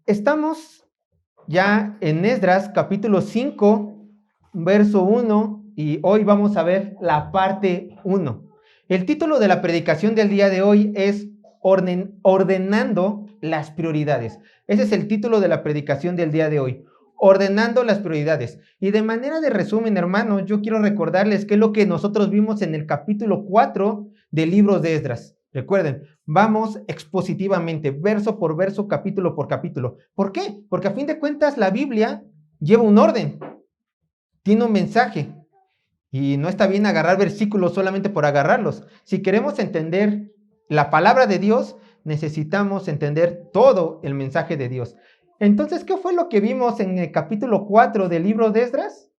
Estamos ya en Esdras capítulo 5, verso 1, y hoy vamos a ver la parte 1. El título de la predicación del día de hoy es Ordenando las prioridades. Ese es el título de la predicación del día de hoy, ordenando las prioridades. Y de manera de resumen, hermanos, yo quiero recordarles qué es lo que nosotros vimos en el capítulo 4 del libro de Esdras. Recuerden, vamos expositivamente, verso por verso, capítulo por capítulo. ¿Por qué? Porque a fin de cuentas la Biblia lleva un orden, tiene un mensaje. Y no está bien agarrar versículos solamente por agarrarlos. Si queremos entender la palabra de Dios, necesitamos entender todo el mensaje de Dios. Entonces, ¿qué fue lo que vimos en el capítulo 4 del libro de Esdras?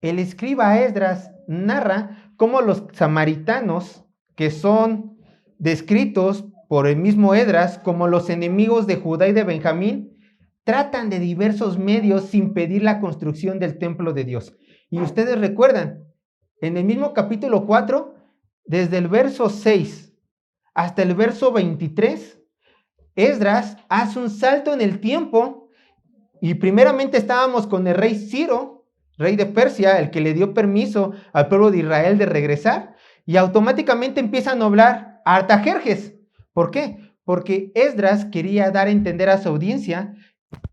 El escriba Esdras narra cómo los samaritanos, que son descritos por el mismo Esdras como los enemigos de Judá y de Benjamín, tratan de diversos medios impedir la construcción del templo de Dios. Y ustedes recuerdan, en el mismo capítulo 4, desde el verso 6 hasta el verso 23, Esdras hace un salto en el tiempo y primeramente estábamos con el rey Ciro, rey de Persia, el que le dio permiso al pueblo de Israel de regresar, y automáticamente empiezan a hablar a Artajerjes. ¿Por qué? Porque Esdras quería dar a entender a su audiencia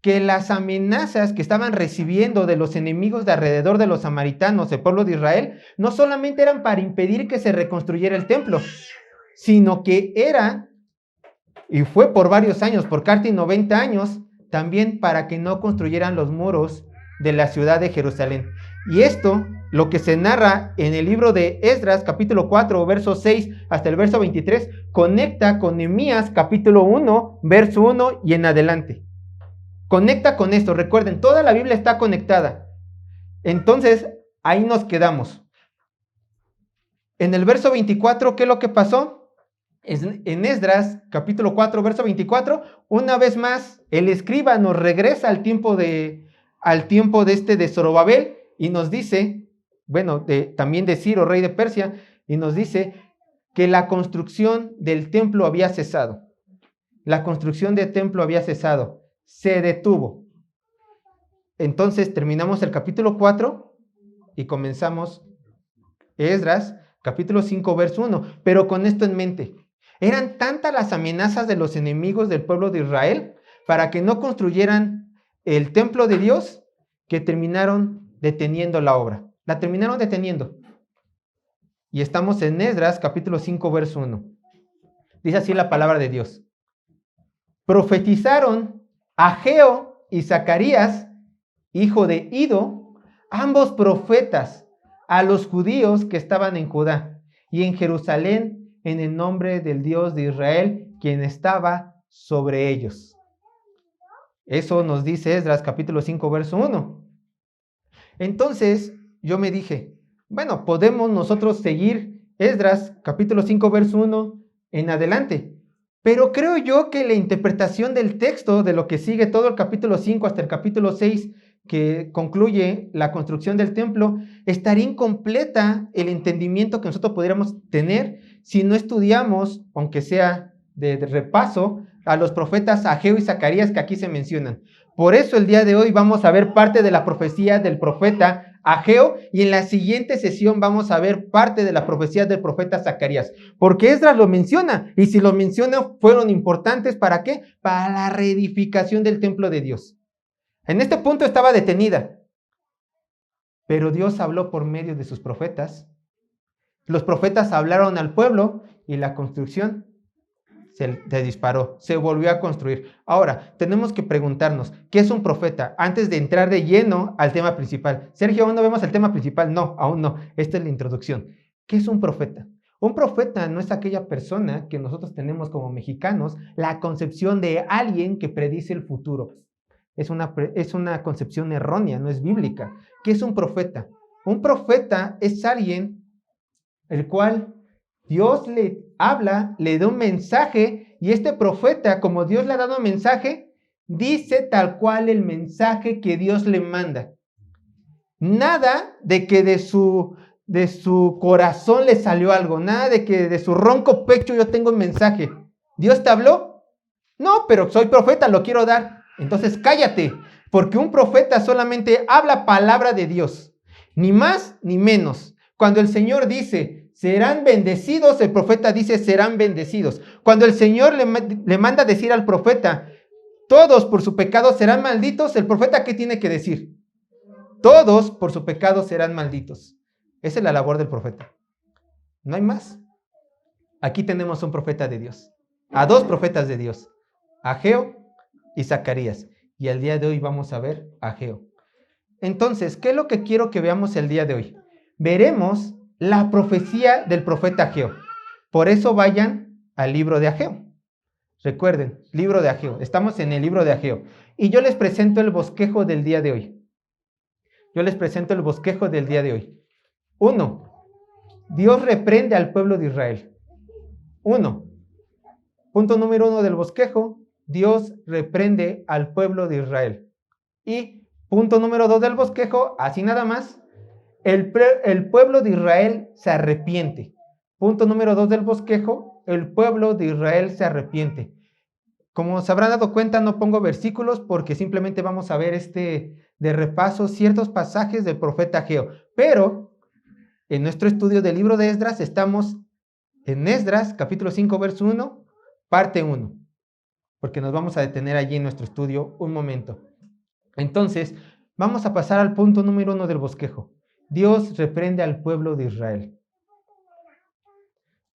que las amenazas que estaban recibiendo de los enemigos de alrededor de los samaritanos, el pueblo de Israel, no solamente eran para impedir que se reconstruyera el templo, sino que era, y fue por varios años, por casi 90 años, también para que no construyeran los muros de la ciudad de Jerusalén. Y esto, lo que se narra en el libro de Esdras, capítulo 4, verso 6 hasta el verso 23, conecta con Nehemías, capítulo 1, verso 1 y en adelante. Conecta con esto, recuerden, toda la Biblia está conectada. Entonces, ahí nos quedamos. En el verso 24, ¿qué es lo que pasó? En Esdras, capítulo 4, verso 24, una vez más, el escriba nos regresa al tiempo de Zorobabel y nos dice, también de Ciro, rey de Persia, y nos dice que la construcción del templo había cesado. La construcción del templo había cesado. Se detuvo. Entonces terminamos el capítulo 4 y comenzamos Esdras, capítulo 5, verso 1. Pero con esto en mente, eran tantas las amenazas de los enemigos del pueblo de Israel para que no construyeran el templo de Dios, que terminaron deteniendo la obra. La terminaron deteniendo. Y estamos en Esdras, capítulo 5, verso 1. Dice así la palabra de Dios. Profetizaron Ageo y Zacarías, hijo de Ido, ambos profetas, a los judíos que estaban en Judá y en Jerusalén, en el nombre del Dios de Israel, quien estaba sobre ellos. Eso nos dice Esdras, capítulo 5, verso 1. Entonces, yo me dije, bueno, podemos nosotros seguir Esdras, capítulo 5, verso 1 en adelante. Pero creo yo que la interpretación del texto, de lo que sigue todo el capítulo 5 hasta el capítulo 6, que concluye la construcción del templo, estaría incompleta el entendimiento que nosotros pudiéramos tener si no estudiamos, aunque sea de repaso, a los profetas Ageo y Zacarías que aquí se mencionan. Por eso el día de hoy vamos a ver parte de la profecía del profeta Ageo y en la siguiente sesión vamos a ver parte de la profecía del profeta Zacarías, porque Esdras lo menciona, y si lo menciona fueron importantes, ¿para qué? Para la reedificación del templo de Dios. En este punto estaba detenida, pero Dios habló por medio de sus profetas. Los profetas hablaron al pueblo y la construcción se disparó, se volvió a construir. Ahora, tenemos que preguntarnos, ¿qué es un profeta? Antes de entrar de lleno al tema principal. Sergio, ¿aún no vemos el tema principal? No, aún no. Esta es la introducción. ¿Qué es un profeta? Un profeta no es aquella persona que nosotros tenemos como mexicanos, la concepción de alguien que predice el futuro. Es una concepción errónea, no es bíblica. ¿Qué es un profeta? Un profeta es alguien el cual Dios le habla, le da un mensaje, y este profeta, como Dios le ha dado un mensaje, dice tal cual el mensaje que Dios le manda. Nada de que de su corazón le salió algo, nada de que de su ronco pecho yo tengo un mensaje. ¿Dios te habló? No, pero soy profeta, lo quiero dar. Entonces cállate, porque un profeta solamente habla palabra de Dios, ni más ni menos. Cuando el Señor dice, serán bendecidos, el profeta dice, serán bendecidos. Cuando el Señor le manda decir al profeta, todos por su pecado serán malditos, el profeta, ¿qué tiene que decir? Todos por su pecado serán malditos. Esa es la labor del profeta. No hay más. Aquí tenemos un profeta de Dios, a dos profetas de Dios, Ageo y Zacarías. Y el día de hoy vamos a ver Ageo. Entonces, ¿qué es lo que quiero que veamos el día de hoy? Veremos la profecía del profeta Ageo. Por eso vayan al libro de Ageo. Recuerden, libro de Ageo. Estamos en el libro de Ageo. Y yo les presento el bosquejo del día de hoy. Yo les presento el bosquejo del día de hoy. 1. Dios reprende al pueblo de Israel. 1. Punto número 1 del bosquejo. Dios reprende al pueblo de Israel. Y punto número 2 del bosquejo, así nada más, el pueblo de Israel se arrepiente. Punto número 2 del bosquejo, el pueblo de Israel se arrepiente. Como se habrán dado cuenta, no pongo versículos porque simplemente vamos a ver de repaso ciertos pasajes del profeta Ageo. Pero en nuestro estudio del libro de Esdras estamos en Esdras, capítulo 5, verso 1, parte 1. Porque nos vamos a detener allí en nuestro estudio un momento. Entonces, vamos a pasar al punto número 1 del bosquejo. Dios reprende al pueblo de Israel.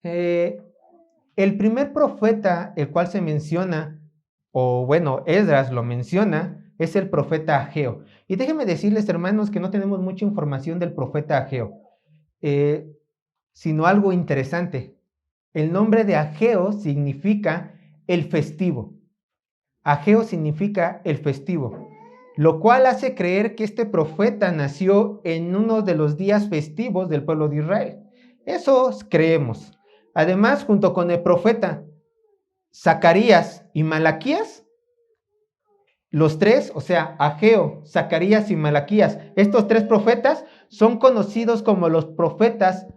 El primer profeta, el cual se menciona, o bueno, Esdras lo menciona, es el profeta Ageo. Y déjenme decirles, hermanos, que no tenemos mucha información del profeta Ageo, sino algo interesante. El nombre de Ageo significa el festivo. Ageo significa el festivo, lo cual hace creer que este profeta nació en uno de los días festivos del pueblo de Israel. Eso creemos. Además, junto con el profeta Zacarías y Malaquías, los tres, o sea, Ageo, Zacarías y Malaquías, estos tres profetas son conocidos como los profetas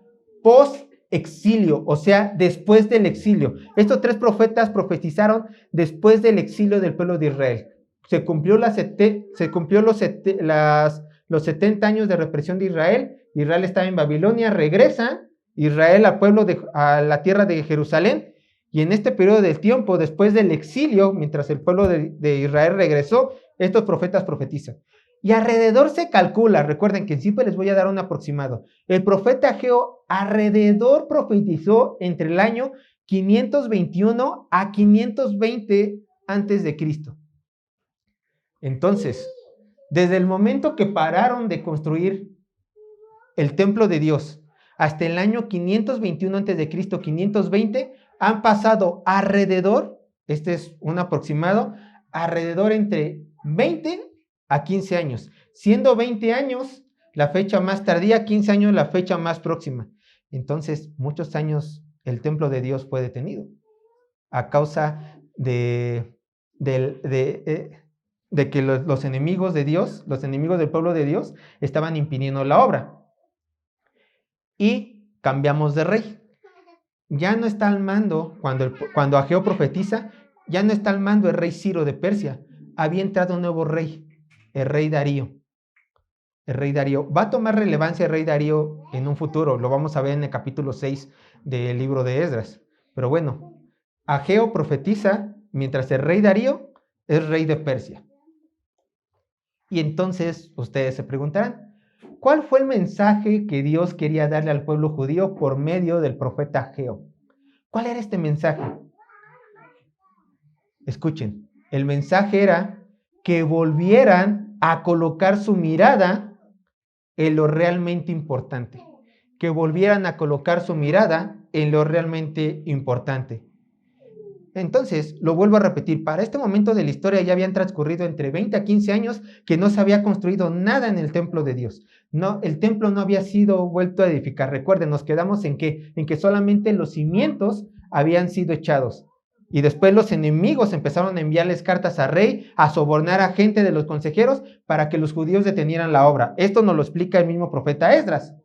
post-exilio, o sea, después del exilio. Estos tres profetas profetizaron después del exilio del pueblo de Israel. Se cumplió los 70 años de represión de Israel. Israel estaba en Babilonia, regresa Israel a la tierra de Jerusalén. Y en este periodo de tiempo, después del exilio, mientras el pueblo de Israel regresó, estos profetas profetizan. Y alrededor se calcula, recuerden que siempre les voy a dar un aproximado. El profeta Ageo alrededor profetizó entre el año 521 a 520 antes de Cristo. Entonces, desde el momento que pararon de construir el templo de Dios hasta el año 521 antes de Cristo, 520, han pasado alrededor, este es un aproximado, alrededor entre 20 a 15 años, siendo 20 años la fecha más tardía, 15 años la fecha más próxima. Entonces, muchos años el templo de Dios fue detenido a causa de que los enemigos de Dios, los enemigos del pueblo de Dios, estaban impidiendo la obra. Y cambiamos de rey. Ya no está al mando, cuando Ageo profetiza, ya no está al mando el rey Ciro de Persia. Había entrado un nuevo rey, el rey Darío. El rey Darío. Va a tomar relevancia el rey Darío en un futuro. Lo vamos a ver en el capítulo 6 del libro de Esdras. Pero bueno, Ageo profetiza mientras el rey Darío es rey de Persia. Y entonces ustedes se preguntarán, ¿cuál fue el mensaje que Dios quería darle al pueblo judío por medio del profeta Ageo? ¿Cuál era este mensaje? Escuchen, el mensaje era que volvieran a colocar su mirada en lo realmente importante. Que volvieran a colocar su mirada en lo realmente importante. Entonces, lo vuelvo a repetir, para este momento de la historia ya habían transcurrido entre 20 a 15 años que no se había construido nada en el templo de Dios. No, el templo no había sido vuelto a edificar. Recuerden, nos quedamos en que solamente los cimientos habían sido echados. Y después los enemigos empezaron a enviarles cartas al rey, a sobornar a gente de los consejeros para que los judíos detenieran la obra. Esto nos lo explica el mismo profeta Esdras.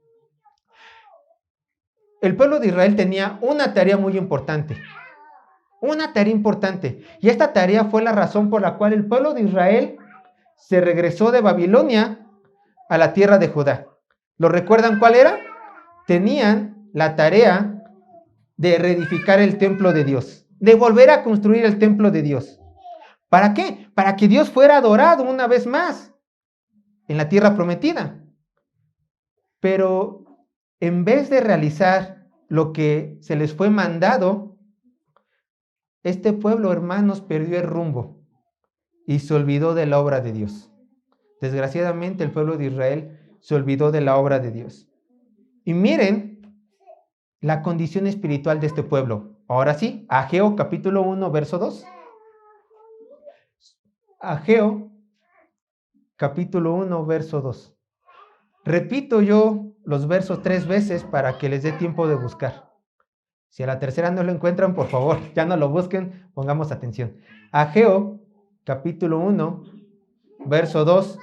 El pueblo de Israel tenía una tarea muy importante. una tarea importante. Y esta tarea fue la razón por la cual el pueblo de Israel se regresó de Babilonia a la tierra de Judá. ¿Lo recuerdan cuál era? Tenían la tarea de reedificar el templo de Dios, de volver a construir el templo de Dios. ¿Para qué? Para que Dios fuera adorado una vez más en la tierra prometida. Pero en vez de realizar lo que se les fue mandado, este pueblo, hermanos, perdió el rumbo y se olvidó de la obra de Dios. Desgraciadamente, el pueblo de Israel se olvidó de la obra de Dios. Y miren la condición espiritual de este pueblo. Ahora sí, Ageo capítulo 1, verso 2. Ageo capítulo 1, verso 2. Repito yo los versos 3 veces para que les dé tiempo de buscar. Si a la tercera no lo encuentran, por favor, ya no lo busquen, pongamos atención. Ageo capítulo 1, verso 2.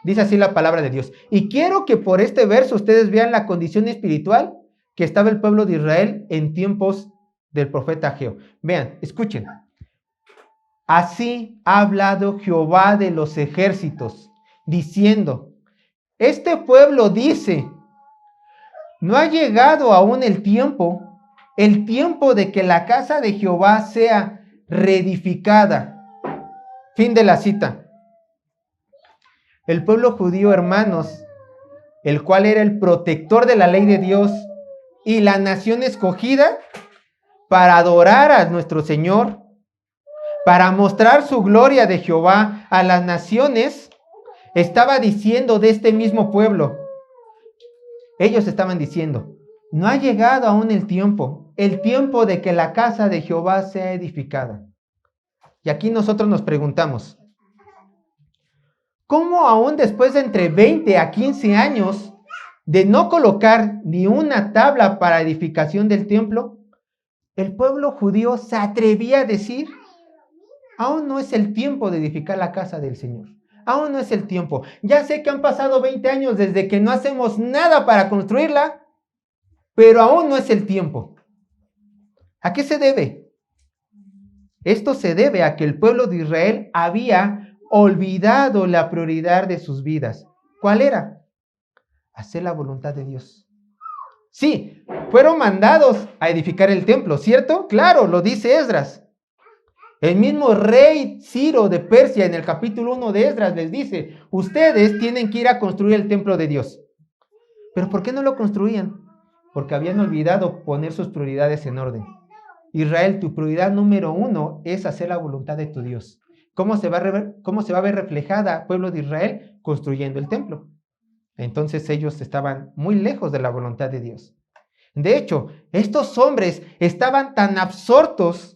Dice así la palabra de Dios. Y quiero que por este verso ustedes vean la condición espiritual que estaba el pueblo de Israel en tiempos del profeta Ageo. Vean, escuchen. Así ha hablado Jehová de los ejércitos, diciendo, este pueblo dice, no ha llegado aún el tiempo de que la casa de Jehová sea reedificada. Fin de la cita. El pueblo judío, hermanos, el cual era el protector de la ley de Dios y la nación escogida para adorar a nuestro Señor, para mostrar su gloria de Jehová a las naciones, estaba diciendo de este mismo pueblo. Ellos estaban diciendo, no ha llegado aún el tiempo de que la casa de Jehová sea edificada. Y aquí nosotros nos preguntamos, ¿cómo aún después de entre 20 a 15 años de no colocar ni una tabla para edificación del templo, el pueblo judío se atrevía a decir, aún no es el tiempo de edificar la casa del Señor? Aún no es el tiempo. Ya sé que han pasado 20 años desde que no hacemos nada para construirla, pero aún no es el tiempo. ¿A qué se debe? Esto se debe a que el pueblo de Israel había olvidado la prioridad de sus vidas. ¿Cuál era? Hacer la voluntad de Dios. Sí, fueron mandados a edificar el templo, ¿cierto? Claro, lo dice Esdras. El mismo rey Ciro de Persia en el capítulo 1 de Esdras les dice, ustedes tienen que ir a construir el templo de Dios. ¿Pero por qué no lo construían? Porque habían olvidado poner sus prioridades en orden. Israel, tu prioridad número 1 es hacer la voluntad de tu Dios. ¿Cómo se va a ver reflejada pueblo de Israel? Construyendo el templo. Entonces ellos estaban muy lejos de la voluntad de Dios. De hecho, estos hombres estaban tan absortos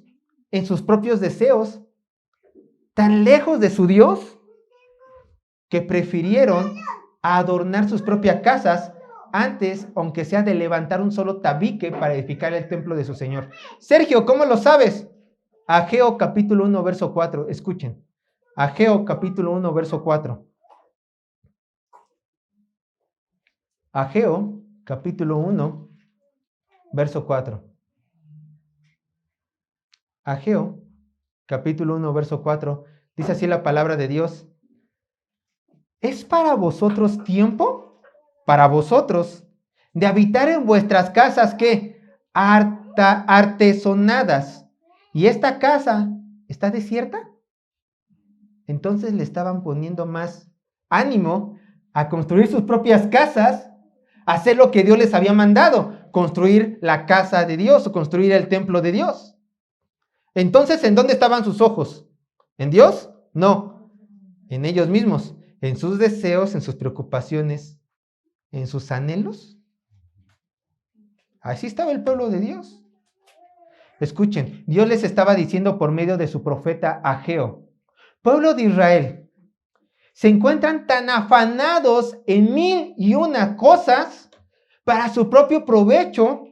en sus propios deseos, tan lejos de su Dios, que prefirieron adornar sus propias casas antes, aunque sea de levantar un solo tabique para edificar el templo de su Señor. Sergio, ¿cómo lo sabes? Ageo capítulo 1, verso 4. Escuchen. Ageo capítulo 1, verso 4. Ageo capítulo 1, verso 4. Ageo capítulo 1, verso 4. Dice así la palabra de Dios. ¿Es para vosotros tiempo? Para vosotros, de habitar en vuestras casas, ¿qué? Artesonadas. ¿Y esta casa está desierta? Entonces le estaban poniendo más ánimo a construir sus propias casas, a hacer lo que Dios les había mandado, construir la casa de Dios o construir el templo de Dios. Entonces, ¿en dónde estaban sus ojos? ¿En Dios? No, en ellos mismos, en sus deseos, en sus preocupaciones, en sus anhelos. Así estaba el pueblo de Dios. Escuchen, Dios les estaba diciendo por medio de su profeta Ageo, pueblo de Israel, se encuentran tan afanados en 1001 cosas para su propio provecho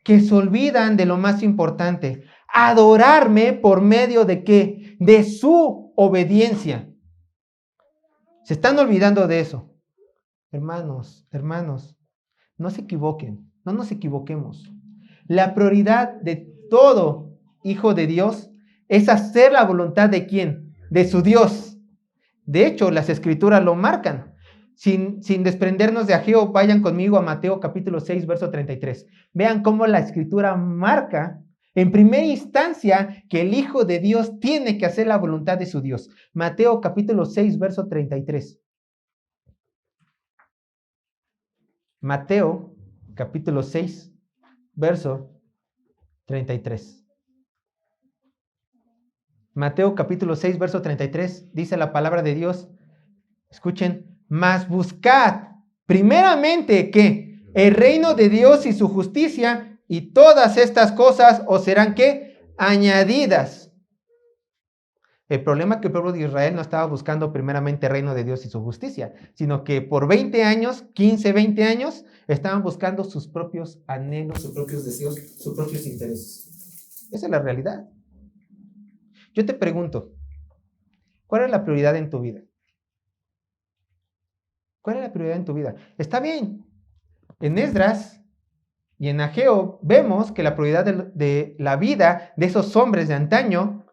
que se olvidan de lo más importante, adorarme por medio de ¿qué? De su obediencia. Se están olvidando de eso. Hermanos, no se equivoquen, no nos equivoquemos. La prioridad de todo hijo de Dios es hacer la voluntad ¿de quién? De su Dios. De hecho, las escrituras lo marcan. Sin desprendernos de Ageo, vayan conmigo a Mateo capítulo 6, verso 33. Vean cómo la escritura marca en primera instancia que el Hijo de Dios tiene que hacer la voluntad de su Dios. Mateo capítulo 6, verso 33. Mateo capítulo 6, verso 33. Mateo capítulo 6, verso 33, dice la palabra de Dios. Escuchen, mas buscad primeramente ¿qué? El reino de Dios y su justicia, y todas estas cosas os serán ¿qué? Añadidas. El problema es que el pueblo de Israel no estaba buscando primeramente el reino de Dios y su justicia, sino que por 20 años, 15, 20 años, estaban buscando sus propios anhelos, sus propios deseos, sus propios intereses. Esa es la realidad. Yo te pregunto, ¿cuál es la prioridad en tu vida? ¿Cuál es la prioridad en tu vida? Está bien. En Esdras y en Ageo vemos que la prioridad de la vida de esos hombres de antaño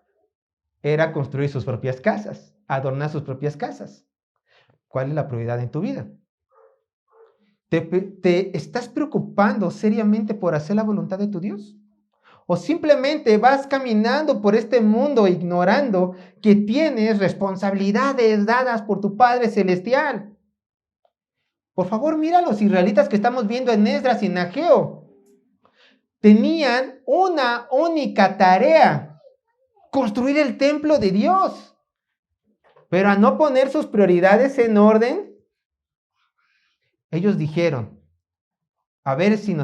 era construir sus propias casas, adornar sus propias casas. ¿Cuál es la prioridad en tu vida? ¿Te estás preocupando seriamente por hacer la voluntad de tu Dios? ¿O simplemente vas caminando por este mundo ignorando que tienes responsabilidades dadas por tu Padre Celestial? Por favor, mira a los israelitas que estamos viendo en Esdras y en Ageo. Tenían una única tarea: construir el templo de Dios. Pero a no poner sus prioridades en orden, ellos dijeron, a ver si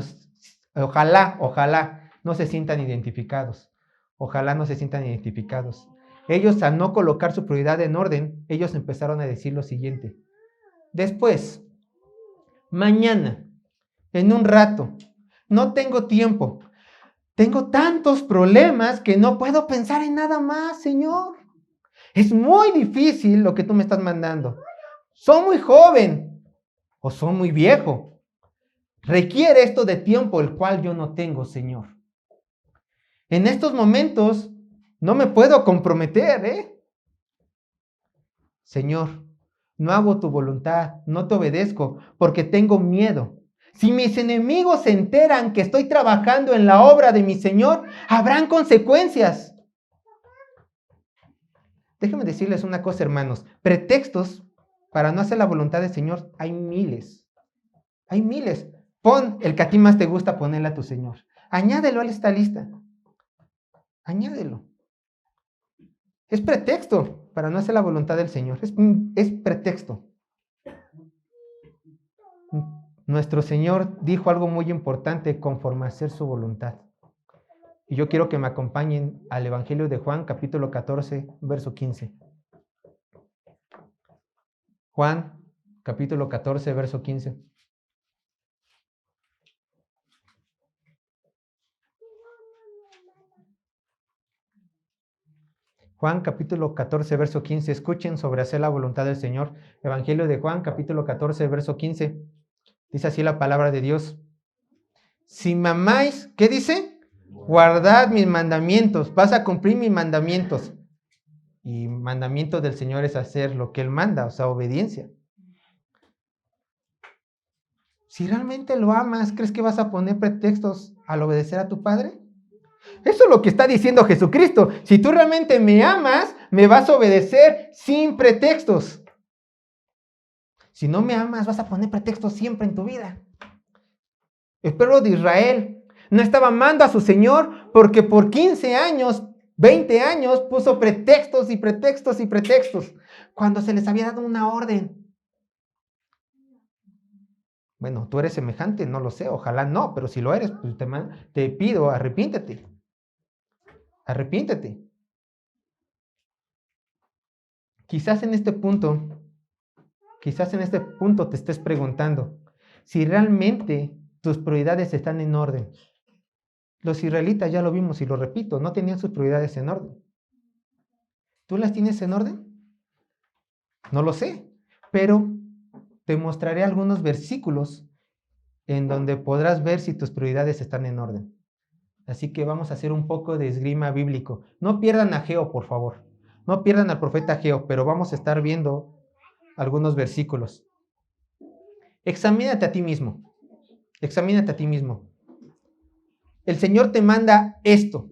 ojalá no se sientan identificados. Ojalá no se sientan identificados. Ellos, al no colocar su prioridad en orden, ellos empezaron a decir lo siguiente: después, mañana, en un rato, no tengo tiempo. Tengo tantos problemas que no puedo pensar en nada más, Señor. Es muy difícil lo que tú me estás mandando. Soy muy joven o soy muy viejo. Requiere esto de tiempo, el cual yo no tengo, Señor. En estos momentos no me puedo comprometer, Señor, no hago tu voluntad, no te obedezco porque tengo miedo. Si mis enemigos se enteran que estoy trabajando en la obra de mi Señor, habrán consecuencias. Déjenme decirles una cosa, hermanos. Pretextos para no hacer la voluntad del Señor hay miles. Hay miles. Pon el que a ti más te gusta ponerle a tu Señor. Añádelo a esta lista. Añádelo. Es pretexto para no hacer la voluntad del Señor. Es pretexto. Nuestro Señor dijo algo muy importante conforme a hacer su voluntad. Y yo quiero que me acompañen al Evangelio de Juan, capítulo 14, verso 15. Juan, capítulo 14, verso 15. Juan, capítulo 14, verso 15. Escuchen sobre hacer la voluntad del Señor. Evangelio de Juan, capítulo 14, verso 15. Dice así la palabra de Dios. Si me amáis, ¿qué dice? Guardad mis mandamientos. Vas a cumplir mis mandamientos. Y mandamiento del Señor es hacer lo que Él manda, o sea, obediencia. Si realmente lo amas, ¿crees que vas a poner pretextos al obedecer a tu Padre? Eso es lo que está diciendo Jesucristo. Si tú realmente me amas, me vas a obedecer sin pretextos. Si no me amas, vas a poner pretextos siempre en tu vida. El pueblo de Israel no estaba amando a su Señor porque por 15 años, 20 años puso pretextos y pretextos y pretextos cuando se les había dado una orden. Bueno, tú eres semejante, no lo sé, ojalá no, pero si lo eres, pues te pido, arrepiéntete. Arrepiéntete. Quizás en este punto te estés preguntando si realmente tus prioridades están en orden. Los israelitas, ya lo vimos y lo repito, no tenían sus prioridades en orden. ¿Tú las tienes en orden? No lo sé, pero te mostraré algunos versículos en donde podrás ver si tus prioridades están en orden. Así que vamos a hacer un poco de esgrima bíblico. No pierdan a Ageo, por favor. No pierdan al profeta Ageo, pero vamos a estar viendo algunos versículos. Examínate a ti mismo. Examínate a ti mismo. El Señor te manda esto.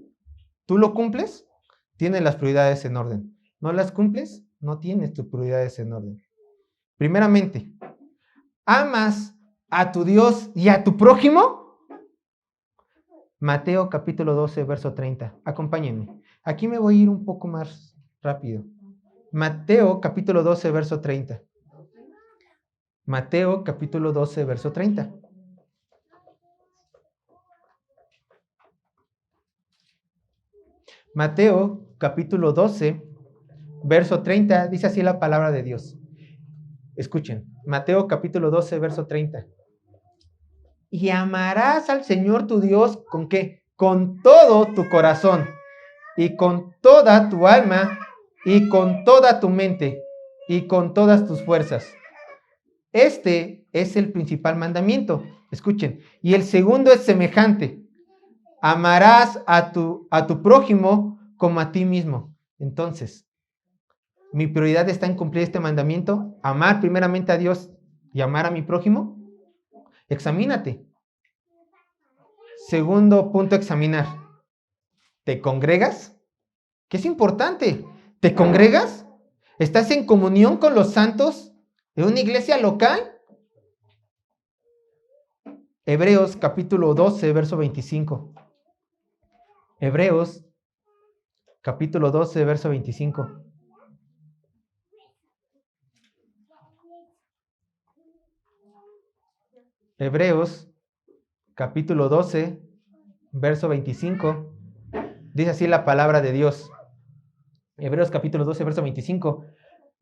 ¿Tú lo cumples? Tienes las prioridades en orden. ¿No las cumples? No tienes tus prioridades en orden. Primeramente, ¿amas a tu Dios y a tu prójimo? Mateo capítulo 12, verso 30. Acompáñenme. Aquí me voy a ir un poco más rápido. Mateo capítulo 12, verso 30. Mateo capítulo 12, verso 30. Mateo capítulo 12, verso 30, dice así la palabra de Dios. Escuchen, Mateo capítulo 12, verso 30. Y amarás al Señor tu Dios, ¿con qué? Con todo tu corazón, y con toda tu alma, y con toda tu mente, y con todas tus fuerzas. Este es el principal mandamiento. Escuchen, y el segundo es semejante. Amarás a tu prójimo como a ti mismo. Entonces, mi prioridad está en cumplir este mandamiento, amar primeramente a Dios y amar a mi prójimo. Examínate. Segundo punto a examinar. ¿Te congregas? ¿Qué es importante? ¿Te congregas? ¿Estás en comunión con los santos de una iglesia local? Hebreos capítulo 12, verso 25. Hebreos capítulo 12, verso 25. Hebreos capítulo 12, verso 25. Dice así la palabra de Dios. Hebreos capítulo 12, verso 25.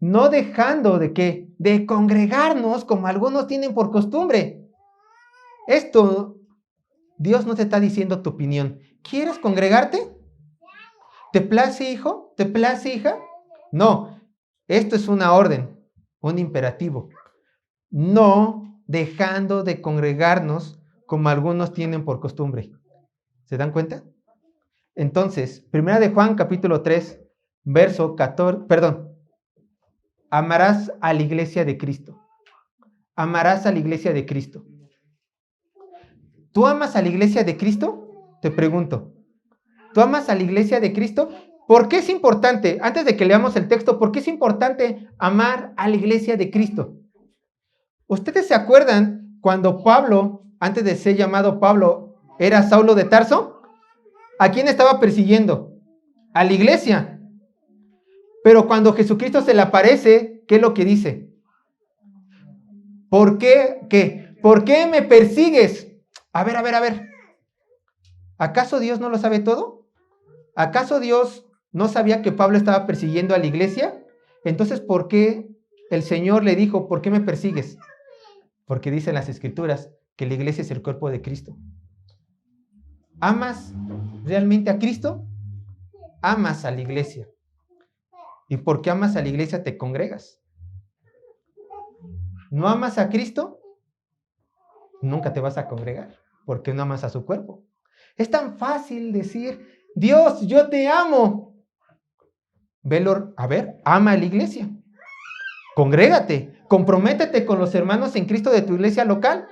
No dejando de qué? De congregarnos como algunos tienen por costumbre. Esto, Dios no te está diciendo tu opinión. ¿Quieres congregarte? ¿Te place, hijo? ¿Te place, hija? No, esto es una orden, un imperativo. No dejando de congregarnos como algunos tienen por costumbre. ¿Se dan cuenta? Entonces, primera de Juan capítulo 3, verso 14, amarás a la iglesia de Cristo. Amarás a la iglesia de Cristo. ¿Tú amas a la iglesia de Cristo? Te pregunto. ¿Tú amas a la iglesia de Cristo? ¿Por qué es importante, antes de que leamos el texto, por qué es importante amar a la iglesia de Cristo? ¿Ustedes se acuerdan cuando Pablo, antes de ser llamado Pablo, era Saulo de Tarso? ¿A quién estaba persiguiendo? A la iglesia. Pero cuando Jesucristo se le aparece, ¿qué es lo que dice? ¿Por qué? ¿Qué? ¿Por qué me persigues? A ver. ¿Acaso Dios no lo sabe todo? ¿Acaso Dios no sabía que Pablo estaba persiguiendo a la iglesia? Entonces, ¿por qué el Señor le dijo, ¿por qué me persigues? Porque dicen las Escrituras que la iglesia es el cuerpo de Cristo. ¿Amas realmente a Cristo? Amas a la iglesia. ¿Y porque amas a la iglesia te congregas? ¿No amas a Cristo? Nunca te vas a congregar, porque no amas a su cuerpo. Es tan fácil decir, Dios, yo te amo. Velo, a ver, ama a la iglesia. Congrégate, comprométete con los hermanos en Cristo de tu iglesia local.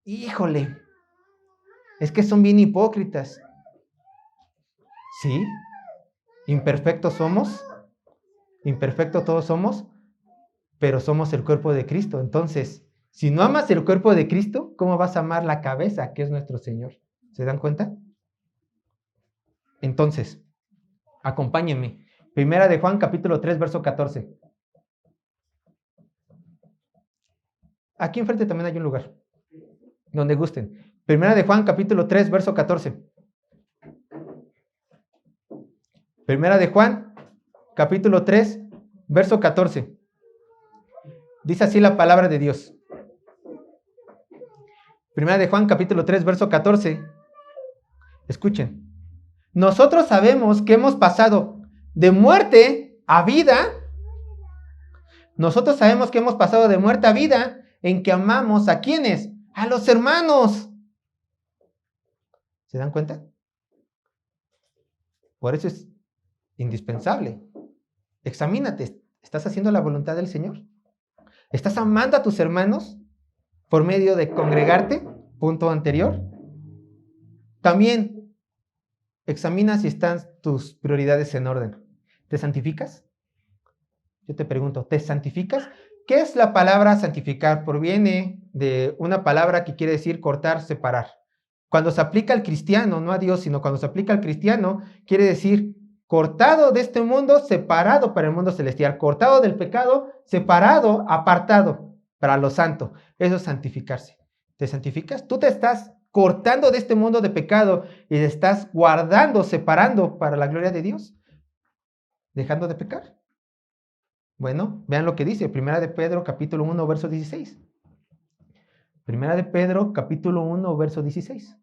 Híjole, es que son bien hipócritas. Sí, imperfectos somos, imperfectos todos somos, pero somos el cuerpo de Cristo. Entonces, si no amas el cuerpo de Cristo, ¿cómo vas a amar la cabeza que es nuestro Señor? ¿Se dan cuenta? Entonces, acompáñenme. Primera de Juan, capítulo 3, verso 14. Aquí enfrente también hay un lugar donde gusten. Primera de Juan, capítulo 3, verso 14. Primera de Juan, capítulo 3, verso 14. Dice así la palabra de Dios. Primera de Juan, capítulo 3, verso 14. Escuchen. Nosotros sabemos que hemos pasado de muerte a vida. Nosotros sabemos que hemos pasado de muerte a vida en que amamos a quienes, a los hermanos. ¿Se dan cuenta? Por eso es indispensable. Examínate. ¿Estás haciendo la voluntad del Señor? ¿Estás amando a tus hermanos por medio de congregarte? Punto anterior. También examina si están tus prioridades en orden. ¿Te santificas? Yo te pregunto, ¿te santificas? ¿Qué es la palabra santificar? Proviene de una palabra que quiere decir cortar, separar. Cuando se aplica al cristiano, no a Dios, sino cuando se aplica al cristiano, quiere decir cortado de este mundo, separado para el mundo celestial, cortado del pecado, separado, apartado para lo santo. Eso es santificarse. ¿Te santificas? Tú te estás cortando de este mundo de pecado y te estás guardando, separando para la gloria de Dios, dejando de pecar. Bueno, vean lo que dice, Primera de Pedro, capítulo 1, verso 16. Primera de Pedro, capítulo 1, verso 16.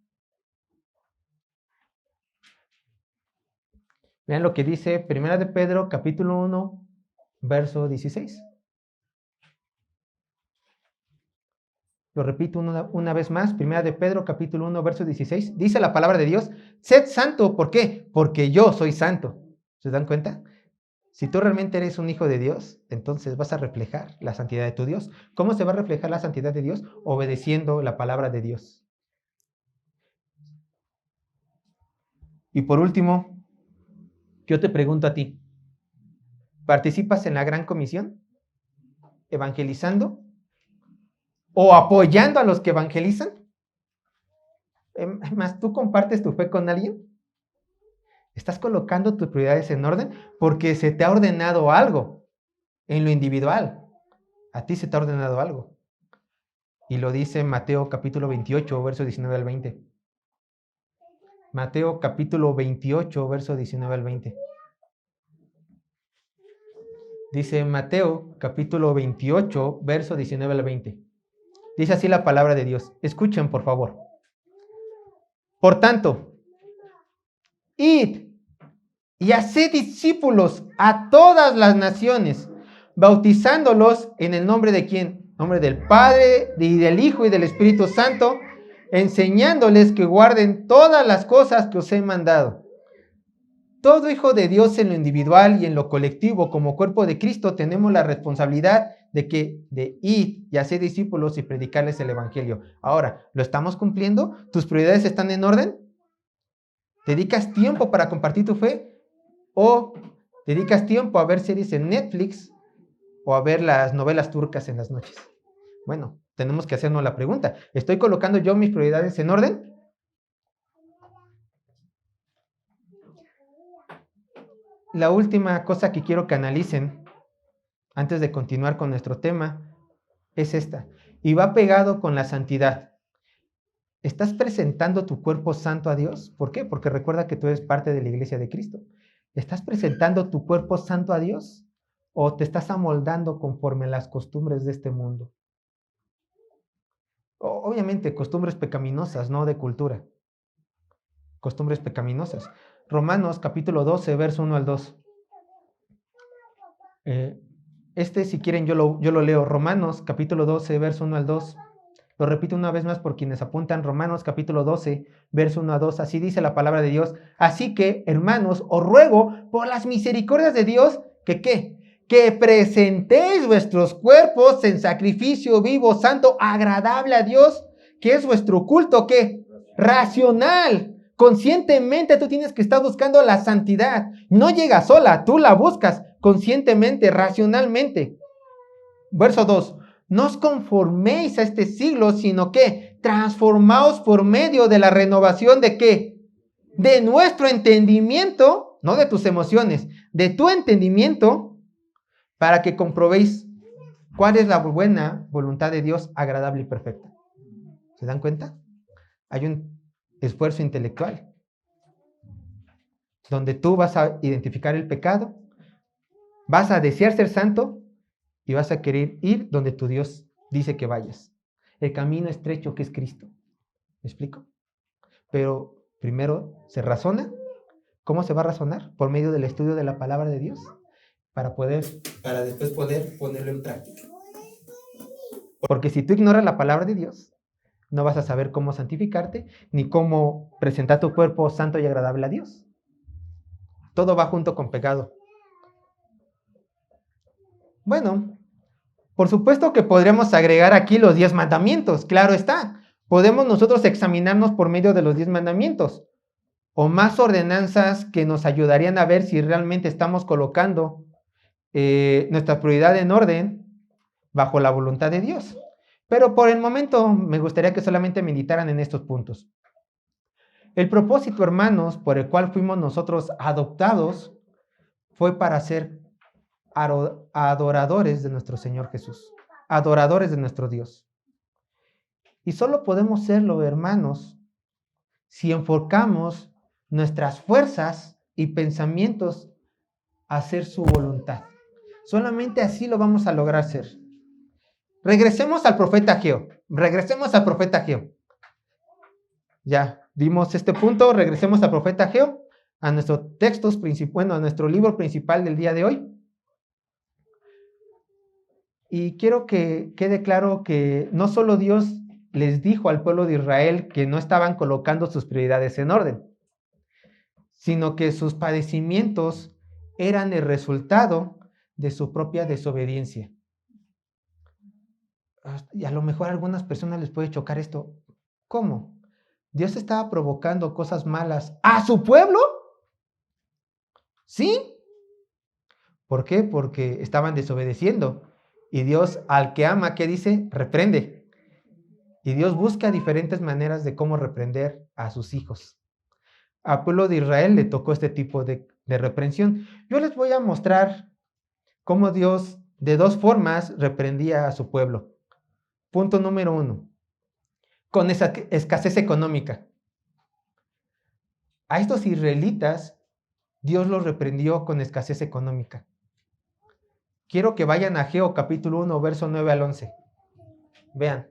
Vean lo que dice Primera de Pedro, capítulo 1, verso 16. Lo repito una vez más, Primera de Pedro, capítulo 1, verso 16. Dice la palabra de Dios, sed santo, ¿por qué? Porque yo soy santo. ¿Se dan cuenta? Si tú realmente eres un hijo de Dios, entonces vas a reflejar la santidad de tu Dios. ¿Cómo se va a reflejar la santidad de Dios? Obedeciendo la palabra de Dios. Y por último, yo te pregunto a ti, ¿participas en la gran comisión? ¿Evangelizando? ¿O apoyando a los que evangelizan? ¿Más tú compartes tu fe con alguien? ¿Estás colocando tus prioridades en orden? Porque se te ha ordenado algo en lo individual. A ti se te ha ordenado algo. Y lo dice Mateo capítulo 28, verso 19 al 20. Mateo capítulo 28, verso 19 al 20. Dice Mateo capítulo 28, verso 19 al 20. Dice así la palabra de Dios. Escuchen, por favor. Por tanto, id y haced discípulos a todas las naciones, bautizándolos en el nombre de ¿quién? En nombre del Padre, y del Hijo y del Espíritu Santo, enseñándoles que guarden todas las cosas que os he mandado. Todo hijo de Dios en lo individual y en lo colectivo, como cuerpo de Cristo, tenemos la responsabilidad de ir y hacer discípulos y predicarles el Evangelio. Ahora, ¿lo estamos cumpliendo? ¿Tus prioridades están en orden? ¿Dedicas tiempo para compartir tu fe? ¿O dedicas tiempo a ver series en Netflix o a ver las novelas turcas en las noches? Bueno, tenemos que hacernos la pregunta. ¿Estoy colocando yo mis prioridades en orden? La última cosa que quiero que analicen antes de continuar con nuestro tema es esta. Y va pegado con la santidad. ¿Estás presentando tu cuerpo santo a Dios? ¿Por qué? Porque recuerda que tú eres parte de la iglesia de Cristo. ¿Estás presentando tu cuerpo santo a Dios? ¿O te estás amoldando conforme a las costumbres de este mundo? Obviamente, costumbres pecaminosas, no de cultura. Costumbres pecaminosas. Romanos capítulo 12, verso 1 al 2. Si quieren, yo lo leo. Romanos capítulo 12, verso 1 al 2. Lo repito una vez más por quienes apuntan. Romanos capítulo 12, verso 1 a 2. Así dice la palabra de Dios. Así que, hermanos, os ruego por las misericordias de Dios que ¿qué? Que presentéis vuestros cuerpos en sacrificio vivo, santo, agradable a Dios, que es vuestro culto, ¿qué? Racional. Conscientemente tú tienes que estar buscando la santidad. No llega sola, tú la buscas conscientemente, racionalmente. Verso 2. No os conforméis a este siglo, sino que transformaos por medio de la renovación de ¿qué? De nuestro entendimiento, no de tus emociones, de tu entendimiento, para que comprobéis cuál es la buena voluntad de Dios, agradable y perfecta. ¿Se dan cuenta? Hay un esfuerzo intelectual donde tú vas a identificar el pecado, vas a desear ser santo y vas a querer ir donde tu Dios dice que vayas. El camino estrecho que es Cristo. ¿Me explico? Pero primero se razona. ¿Cómo se va a razonar? Por medio del estudio de la palabra de Dios. Para después poder ponerlo en práctica. Porque si tú ignoras la palabra de Dios, no vas a saber cómo santificarte, ni cómo presentar tu cuerpo santo y agradable a Dios. Todo va junto con pecado. Bueno, por supuesto que podríamos agregar aquí los 10 mandamientos, claro está. Podemos nosotros examinarnos por medio de los 10 mandamientos o más ordenanzas que nos ayudarían a ver si realmente estamos colocando nuestra prioridad en orden bajo la voluntad de Dios. Pero por el momento me gustaría que solamente meditaran en estos puntos. El propósito, hermanos, por el cual fuimos nosotros adoptados fue para ser adoradores de nuestro Señor Jesús, adoradores de nuestro Dios. Y solo podemos serlo, hermanos, si enfocamos nuestras fuerzas y pensamientos a hacer su voluntad. Solamente así lo vamos a lograr ser. Regresemos al profeta Ageo. Ya dimos este punto, regresemos al profeta Ageo, a nuestro a nuestro libro principal del día de hoy. Y quiero que quede claro que no solo Dios les dijo al pueblo de Israel que no estaban colocando sus prioridades en orden, sino que sus padecimientos eran el resultado de su propia desobediencia. Y a lo mejor a algunas personas les puede chocar esto. ¿Cómo? ¿Dios estaba provocando cosas malas a su pueblo? ¿Sí? ¿Por qué? Porque estaban desobedeciendo. Y Dios, al que ama, ¿qué dice? Reprende. Y Dios busca diferentes maneras de cómo reprender a sus hijos. Al pueblo de Israel le tocó este tipo de reprensión. Yo les voy a mostrar cómo Dios de dos formas reprendía a su pueblo. Punto número 1. Con esa escasez económica. A estos israelitas, Dios los reprendió con escasez económica. Quiero que vayan a Ageo capítulo 1, verso 9 al 11. Vean.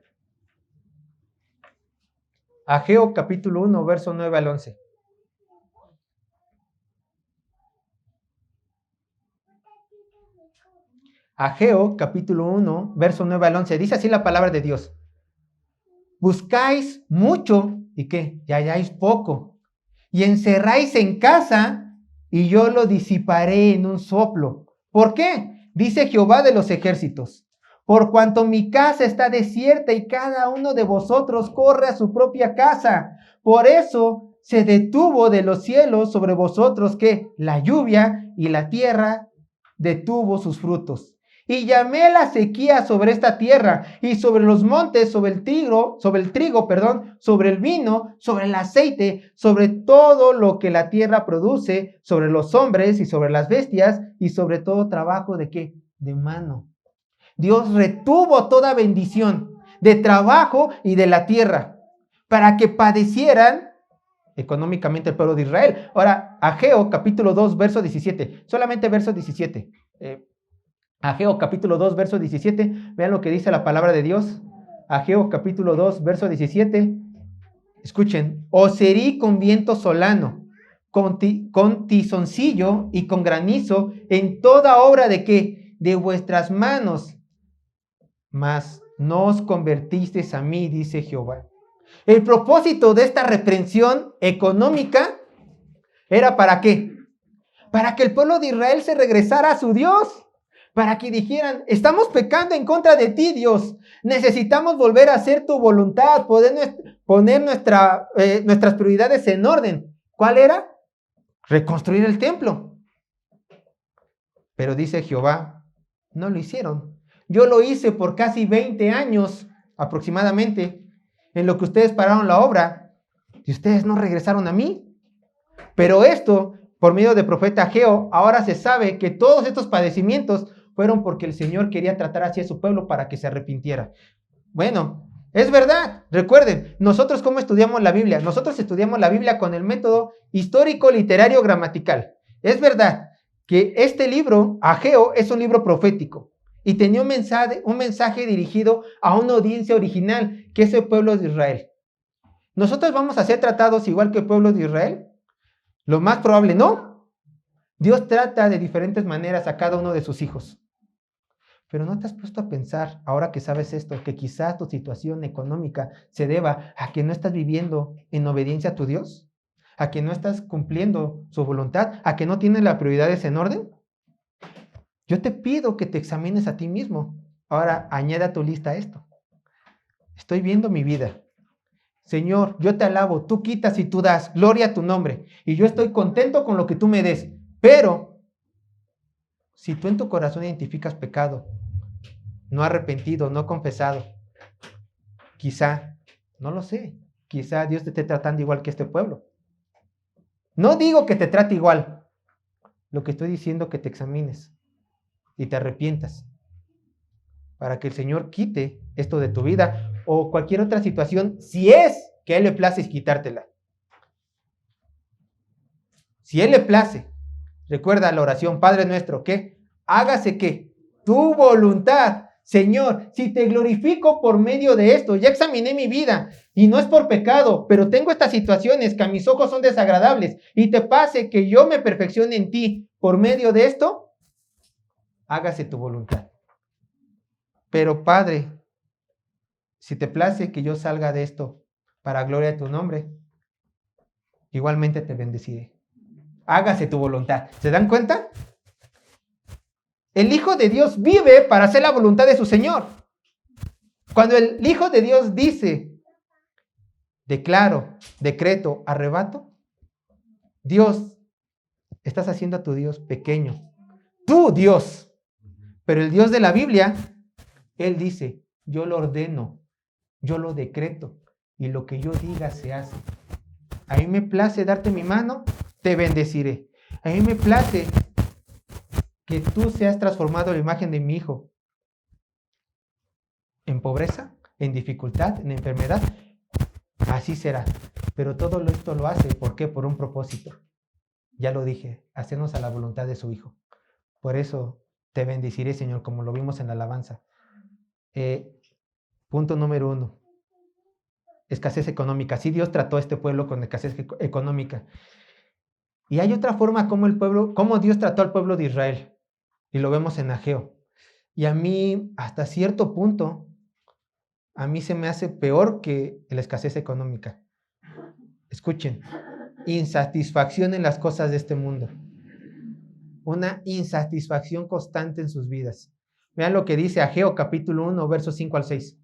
Ageo capítulo 1, verso 9 al 11. Ageo capítulo 1, verso 9 al 11. Dice así la palabra de Dios. Buscáis mucho, ¿y qué? Y halláis poco. Y encerráis en casa, y yo lo disiparé en un soplo. ¿Por qué? Dice Jehová de los ejércitos. Por cuanto mi casa está desierta y cada uno de vosotros corre a su propia casa. Por eso se detuvo de los cielos sobre vosotros que la lluvia y la tierra detuvo sus frutos. Y llamé la sequía sobre esta tierra y sobre los montes, sobre el trigo, sobre el vino, sobre el aceite, sobre todo lo que la tierra produce, sobre los hombres y sobre las bestias y sobre todo trabajo de ¿qué? De mano. Dios retuvo toda bendición de trabajo y de la tierra para que padecieran económicamente el pueblo de Israel. Ahora, Ageo capítulo 2, verso 17, solamente verso 17. Ageo capítulo 2, verso 17. Vean lo que dice la palabra de Dios. Ageo capítulo 2, verso 17. Escuchen. Os herí con viento solano, con tizoncillo y con granizo en toda obra de ¿qué? De vuestras manos. Mas no os convertisteis a mí, dice Jehová. El propósito de esta reprensión económica era ¿para qué? Para que el pueblo de Israel se regresara a su Dios. Para que dijeran, estamos pecando en contra de ti, Dios. Necesitamos volver a hacer tu voluntad, poner nuestras prioridades en orden. ¿Cuál era? Reconstruir el templo. Pero dice Jehová, no lo hicieron. Yo lo hice por casi 20 años aproximadamente, en lo que ustedes pararon la obra, y ustedes no regresaron a mí. Pero esto, por medio del profeta Ageo, ahora se sabe que todos estos padecimientos fueron porque el Señor quería tratar así a su pueblo para que se arrepintiera. Bueno, es verdad. Recuerden, nosotros ¿cómo estudiamos la Biblia? Nosotros estudiamos la Biblia con el método histórico, literario, gramatical. Es verdad que este libro, Ageo, es un libro profético y tenía un mensaje dirigido a una audiencia original, que es el pueblo de Israel. ¿Nosotros vamos a ser tratados igual que el pueblo de Israel? Lo más probable no. Dios trata de diferentes maneras a cada uno de sus hijos. Pero ¿no te has puesto a pensar, ahora que sabes esto, que quizá tu situación económica se deba a que no estás viviendo en obediencia a tu Dios? ¿A que no estás cumpliendo su voluntad? ¿A que no tienes las prioridades en orden? Yo te pido que te examines a ti mismo. Ahora añade a tu lista esto. Estoy viendo mi vida. Señor, yo te alabo, tú quitas y tú das, gloria a tu nombre. Y yo estoy contento con lo que tú me des. Pero si tú en tu corazón identificas pecado, no arrepentido, no confesado, quizá, no lo sé, quizá Dios te esté tratando igual que este pueblo. No digo que te trate igual. Lo que estoy diciendo es que te examines y te arrepientas para que el Señor quite esto de tu vida o cualquier otra situación, si es que a Él le place quitártela. Si Él le place, recuerda la oración, Padre nuestro, que hágase que tu voluntad, Señor, si te glorifico por medio de esto, ya examiné mi vida y no es por pecado, pero tengo estas situaciones que a mis ojos son desagradables y te pase que yo me perfeccione en ti por medio de esto, hágase tu voluntad. Pero Padre, si te place que yo salga de esto para gloria de tu nombre, igualmente te bendeciré. Hágase tu voluntad. ¿Se dan cuenta? El Hijo de Dios vive para hacer la voluntad de su Señor. Cuando el Hijo de Dios dice, declaro, decreto, arrebato, Dios, estás haciendo a tu Dios pequeño. Tu Dios. Pero el Dios de la Biblia, Él dice, yo lo ordeno, yo lo decreto, y lo que yo diga se hace. A mí me place darte mi mano, te bendeciré. A mí me place que tú seas transformado a la imagen de mi Hijo. En pobreza, en dificultad, en enfermedad, así será. Pero todo esto lo hace, ¿por qué? Por un propósito. Ya lo dije, hacernos a la voluntad de su Hijo. Por eso te bendeciré, Señor, como lo vimos en la alabanza. Punto número 1. Escasez económica. Sí, Dios trató a este pueblo con escasez económica. Y hay otra forma como Dios trató al pueblo de Israel. Y lo vemos en Ageo. Y a mí, hasta cierto punto, a mí se me hace peor que la escasez económica. Escuchen, insatisfacción en las cosas de este mundo. Una insatisfacción constante en sus vidas. Vean lo que dice Ageo capítulo 1, versos 5 al 6.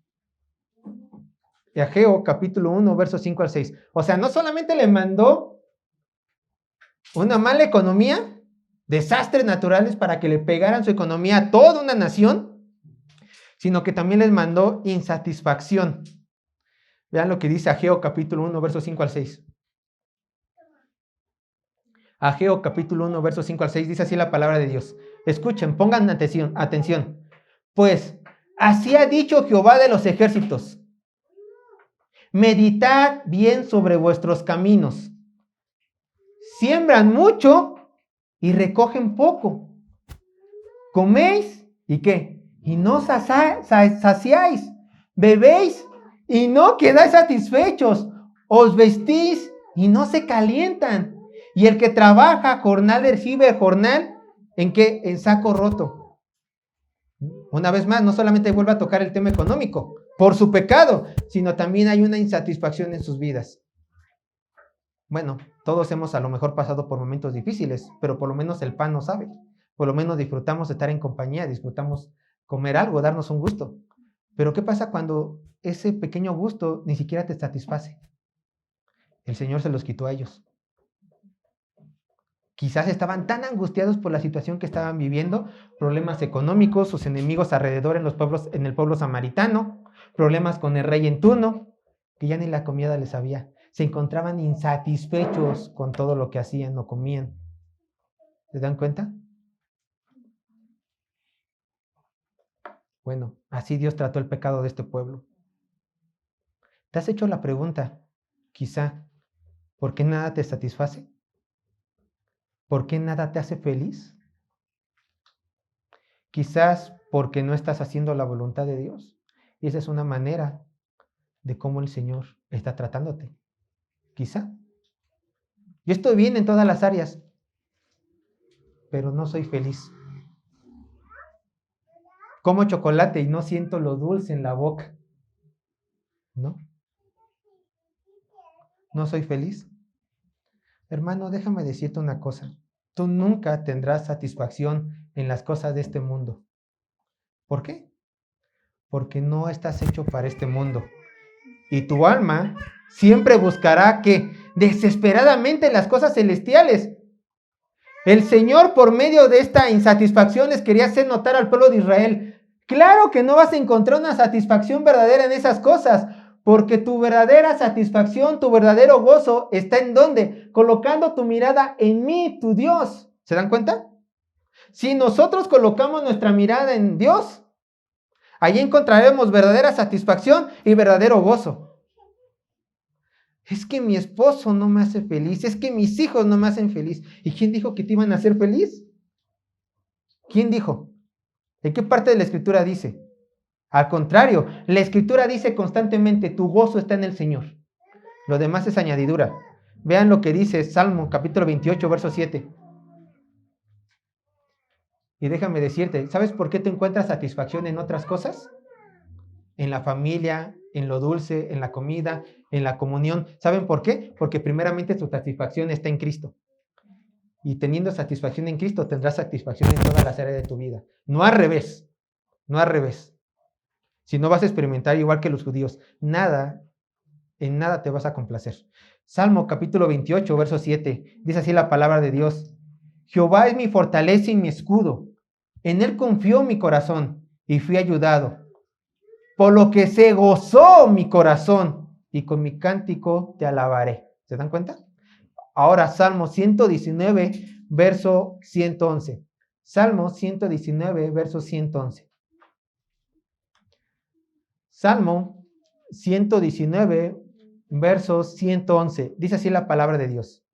Ageo capítulo 1, versos 5 al 6. O sea, no solamente le mandó una mala economía, desastres naturales para que le pegaran su economía a toda una nación, sino que también les mandó insatisfacción. Vean lo que dice Ageo capítulo 1, versos 5 al 6. Ageo capítulo 1, versos 5 al 6, dice así la palabra de Dios. Escuchen, pongan atención. Pues así ha dicho Jehová de los ejércitos. Meditad bien sobre vuestros caminos. Siembran mucho y recogen poco. Coméis y ¿qué? Y no saciáis. Bebéis y no quedáis satisfechos. Os vestís y no se calientan. Y el que trabaja jornal recibe jornal, ¿en qué? En saco roto. Una vez más, no solamente vuelve a tocar el tema económico por su pecado, sino también hay una insatisfacción en sus vidas. Bueno, todos hemos a lo mejor pasado por momentos difíciles, pero por lo menos el pan no sabe. Por lo menos disfrutamos estar en compañía, disfrutamos comer algo, darnos un gusto. Pero ¿qué pasa cuando ese pequeño gusto ni siquiera te satisface? El Señor se los quitó a ellos. Quizás estaban tan angustiados por la situación que estaban viviendo, problemas económicos, sus enemigos alrededor en el pueblo samaritano, problemas con el rey en turno, que ya ni la comida les había. Se encontraban insatisfechos con todo lo que hacían o comían. ¿Se dan cuenta? Bueno, así Dios trató el pecado de este pueblo. ¿Te has hecho la pregunta, quizá, ¿por qué nada te satisface? ¿Por qué nada te hace feliz? Quizás porque no estás haciendo la voluntad de Dios. Y esa es una manera de cómo el Señor está tratándote. Quizá. Yo estoy bien en todas las áreas, pero no soy feliz. Como chocolate y no siento lo dulce en la boca. ¿No? ¿No soy feliz? Hermano, déjame decirte una cosa. Tú nunca tendrás satisfacción en las cosas de este mundo. ¿Por qué? Porque no estás hecho para este mundo. Y tu alma siempre buscará que desesperadamente las cosas celestiales. El Señor, por medio de esta insatisfacción, les quería hacer notar al pueblo de Israel: claro que no vas a encontrar una satisfacción verdadera en esas cosas, porque tu verdadera satisfacción, tu verdadero gozo está en ¿dónde? Colocando tu mirada en mí, tu Dios. ¿Se dan cuenta? Si nosotros colocamos nuestra mirada en Dios, allí encontraremos verdadera satisfacción y verdadero gozo. Es que mi esposo no me hace feliz, es que mis hijos no me hacen feliz. ¿Y quién dijo que te iban a hacer feliz? ¿Quién dijo? ¿En qué parte de la Escritura dice? Al contrario, la Escritura dice constantemente: tu gozo está en el Señor. Lo demás es añadidura. Vean lo que dice Salmo capítulo 28, verso 7. Y déjame decirte, ¿sabes por qué te encuentras satisfacción en otras cosas? En la familia, en lo dulce, en la comida, en la comunión. ¿Saben por qué? Porque primeramente tu satisfacción está en Cristo. Y teniendo satisfacción en Cristo, tendrás satisfacción en todas las áreas de tu vida. No al revés, no al revés. Si no, vas a experimentar igual que los judíos. En nada te vas a complacer. Salmo capítulo 28, verso 7. Dice así la palabra de Dios: Jehová es mi fortaleza y mi escudo. En él confió mi corazón y fui ayudado. Por lo que se gozó mi corazón y con mi cántico te alabaré. ¿Se dan cuenta? Ahora, Salmo 119, verso 111. Salmo 119, verso 111. Salmo 119, verso 111. Dice así la palabra de Dios: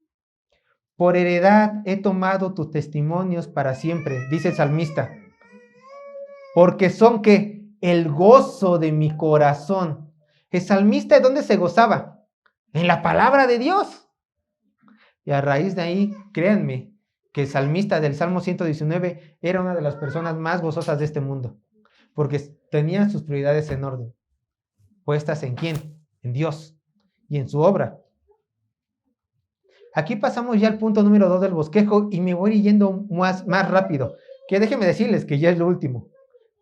por heredad he tomado tus testimonios para siempre, dice el salmista, porque son que el gozo de mi corazón. El salmista, ¿de dónde se gozaba? En la palabra de Dios. Y a raíz de ahí, créanme, que el salmista del Salmo 119 era una de las personas más gozosas de este mundo, porque tenía sus prioridades en orden. ¿Puestas en quién? En Dios y en su obra. Aquí pasamos ya al punto número 2 del bosquejo y me voy yendo más rápido, que déjenme decirles que ya es lo último.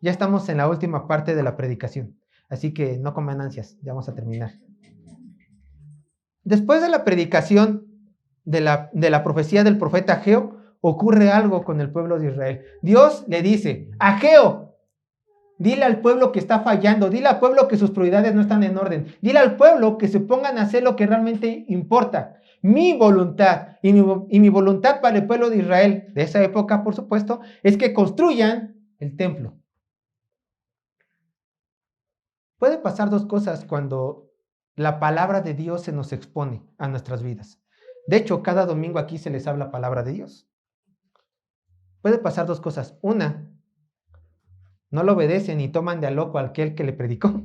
Ya estamos en la última parte de la predicación, así que no coman ansias, ya vamos a terminar. Después de la predicación de la profecía del profeta Ageo, ocurre algo con el pueblo de Israel. Dios le dice: Ageo, dile al pueblo que está fallando, dile al pueblo que sus prioridades no están en orden, dile al pueblo que se pongan a hacer lo que realmente importa. Mi voluntad y mi voluntad para el pueblo de Israel de esa época, por supuesto, es que construyan el templo. Puede pasar dos cosas cuando la palabra de Dios se nos expone a nuestras vidas. De hecho, cada domingo aquí se les habla palabra de Dios. Puede pasar dos cosas. Una, no lo obedecen y toman de a loco a aquel que le predicó.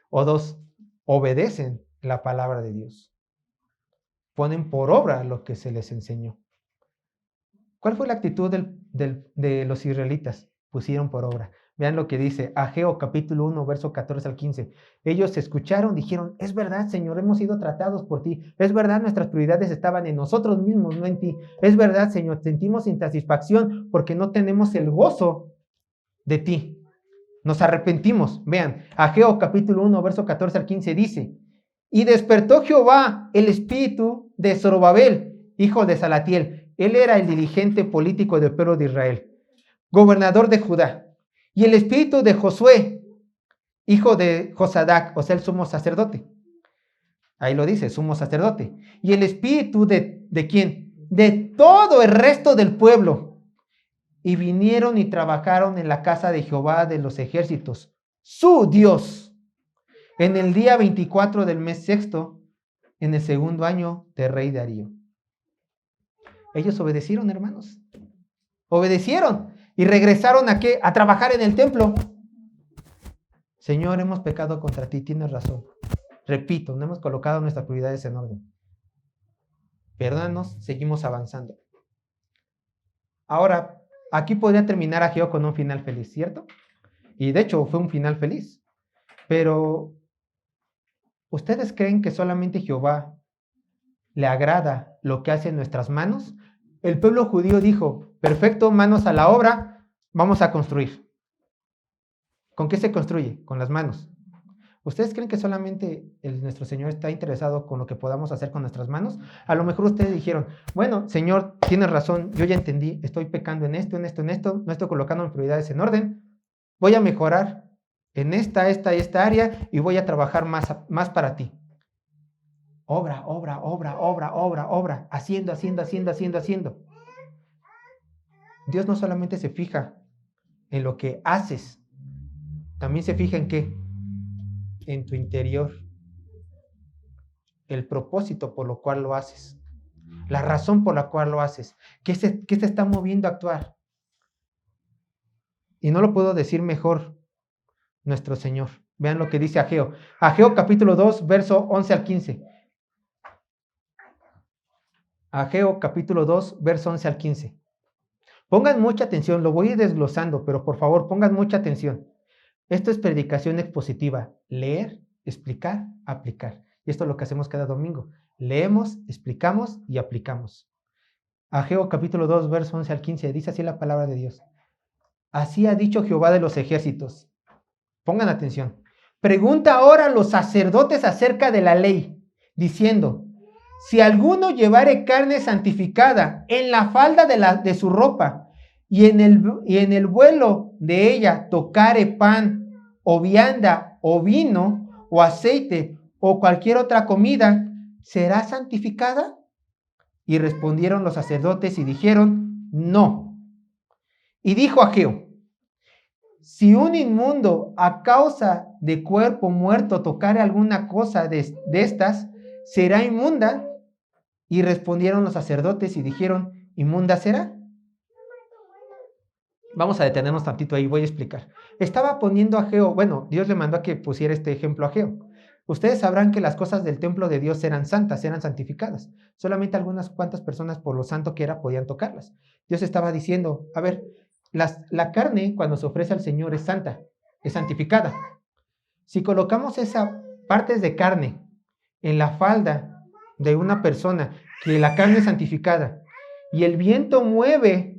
O dos, obedecen la palabra de Dios. Ponen por obra lo que se les enseñó. ¿Cuál fue la actitud de los israelitas? Pusieron por obra. Vean lo que dice Ageo capítulo 1, verso 14 al 15. Ellos escucharon, dijeron: es verdad, Señor, hemos sido tratados por ti. Es verdad, nuestras prioridades estaban en nosotros mismos, no en ti. Es verdad, Señor, sentimos insatisfacción porque no tenemos el gozo de ti. Nos arrepentimos. Vean, Ageo capítulo 1, verso 14 al 15 dice: y despertó Jehová el espíritu de Zorobabel, hijo de Salatiel. Él era el dirigente político del pueblo de Israel, gobernador de Judá. Y el espíritu de Josué, hijo de Josadac, o sea, el sumo sacerdote. Ahí lo dice, sumo sacerdote. Y el espíritu ¿de quién? De todo el resto del pueblo. Y vinieron y trabajaron en la casa de Jehová de los ejércitos, su Dios, en el día 24 del mes sexto, en el segundo año del rey Darío. Ellos obedecieron, hermanos. Obedecieron y regresaron ¿a qué? A trabajar en el templo. Señor, hemos pecado contra ti, tienes razón. Repito, no hemos colocado nuestras prioridades en orden. Perdónanos, seguimos avanzando. Ahora, aquí podría terminar Ageo con un final feliz, ¿cierto? Y de hecho fue un final feliz. Pero, ¿ustedes creen que solamente Jehová le agrada lo que hace en nuestras manos? El pueblo judío dijo, perfecto, manos a la obra, vamos a construir. ¿Con qué se construye? Con las manos. ¿Ustedes creen que solamente nuestro Señor está interesado con lo que podamos hacer con nuestras manos? A lo mejor ustedes dijeron, bueno, Señor, tienes razón, yo ya entendí, estoy pecando en esto, no estoy colocando mis prioridades en orden, voy a mejorar en esta área y voy a trabajar más para ti. Obra, haciendo. Dios no solamente se fija en lo que haces, también se fija en qué, en tu interior, el propósito por lo cual lo haces, la razón por la cual lo haces, qué te está moviendo a actuar. Y no lo puedo decir mejor nuestro Señor. Vean lo que dice Ageo. Ageo capítulo 2, verso 11 al 15. Ageo capítulo 2, verso 11 al 15. Pongan mucha atención, lo voy a ir desglosando, pero por favor pongan mucha atención. Esto es predicación expositiva, leer, explicar, aplicar. Y esto es lo que hacemos cada domingo. Leemos, explicamos y aplicamos. Ageo capítulo 2, verso 11 al 15, dice así la palabra de Dios. Así ha dicho Jehová de los ejércitos. Pongan atención. Pregunta ahora a los sacerdotes acerca de la ley, diciendo, si alguno llevare carne santificada en la falda de su ropa, y en el vuelo de ella tocare pan, o vianda, o vino, o aceite, o cualquier otra comida, ¿será santificada? Y respondieron los sacerdotes y dijeron, no. Y dijo Ageo, si un inmundo a causa de cuerpo muerto tocare alguna cosa de estas, ¿será inmunda? Y respondieron los sacerdotes y dijeron, ¿inmunda será? Vamos a detenernos tantito ahí, voy a explicar. Estaba poniendo a Ageo, bueno, Dios le mandó a que pusiera este ejemplo a Ageo. Ustedes sabrán que las cosas del templo de Dios eran santas, eran santificadas. Solamente algunas cuantas personas, por lo santo que era, podían tocarlas. Dios estaba diciendo, a ver, la carne cuando se ofrece al Señor es santa, es santificada. Si colocamos esas partes de carne en la falda de una persona, que la carne es santificada, y el viento mueve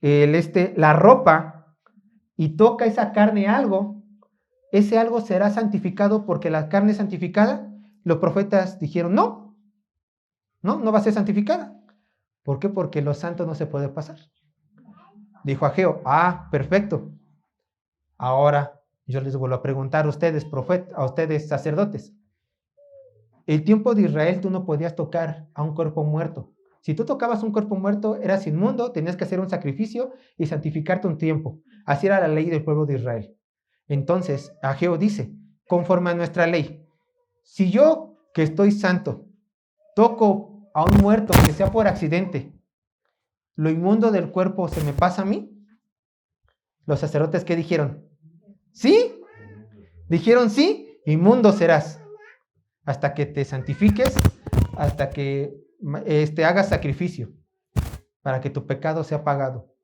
la ropa y toca esa carne algo, ese algo será santificado porque la carne es santificada. Los profetas dijeron, no va a ser santificada. ¿Por qué? Porque lo santo no se puede pasar. Dijo Ageo, perfecto. Ahora yo les vuelvo a preguntar a ustedes, a ustedes sacerdotes. El tiempo de Israel tú no podías tocar a un cuerpo muerto. Si tú tocabas un cuerpo muerto, eras inmundo, tenías que hacer un sacrificio y santificarte un tiempo. Así era la ley del pueblo de Israel. Entonces, Ageo dice, conforme a nuestra ley, si yo, que estoy santo, toco a un muerto, que sea por accidente, ¿lo inmundo del cuerpo se me pasa a mí? Los sacerdotes, ¿qué dijeron? ¿Sí? Dijeron sí, inmundo serás, hasta que te santifiques, hasta que hagas sacrificio, para que tu pecado sea pagado.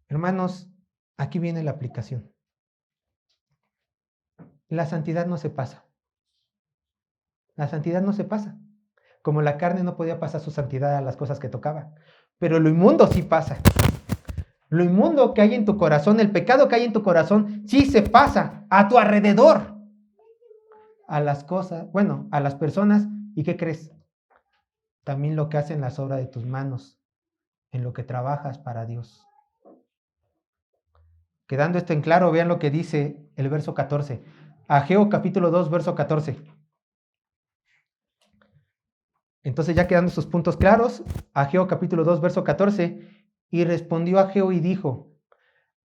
Hermanos, aquí viene la aplicación. La santidad no se pasa. La santidad no se pasa. Como la carne no podía pasar su santidad a las cosas que tocaba. Pero lo inmundo sí pasa. Lo inmundo que hay en tu corazón, el pecado que hay en tu corazón, sí se pasa a tu alrededor. A las cosas, a las personas. ¿Y qué crees? También lo que hacen las obras de tus manos, en lo que trabajas para Dios. Quedando esto en claro, vean lo que dice el verso 14. Ageo capítulo 2, verso 14. Entonces, ya quedando sus puntos claros, Ageo capítulo 2, verso 14, y respondió Ageo y dijo,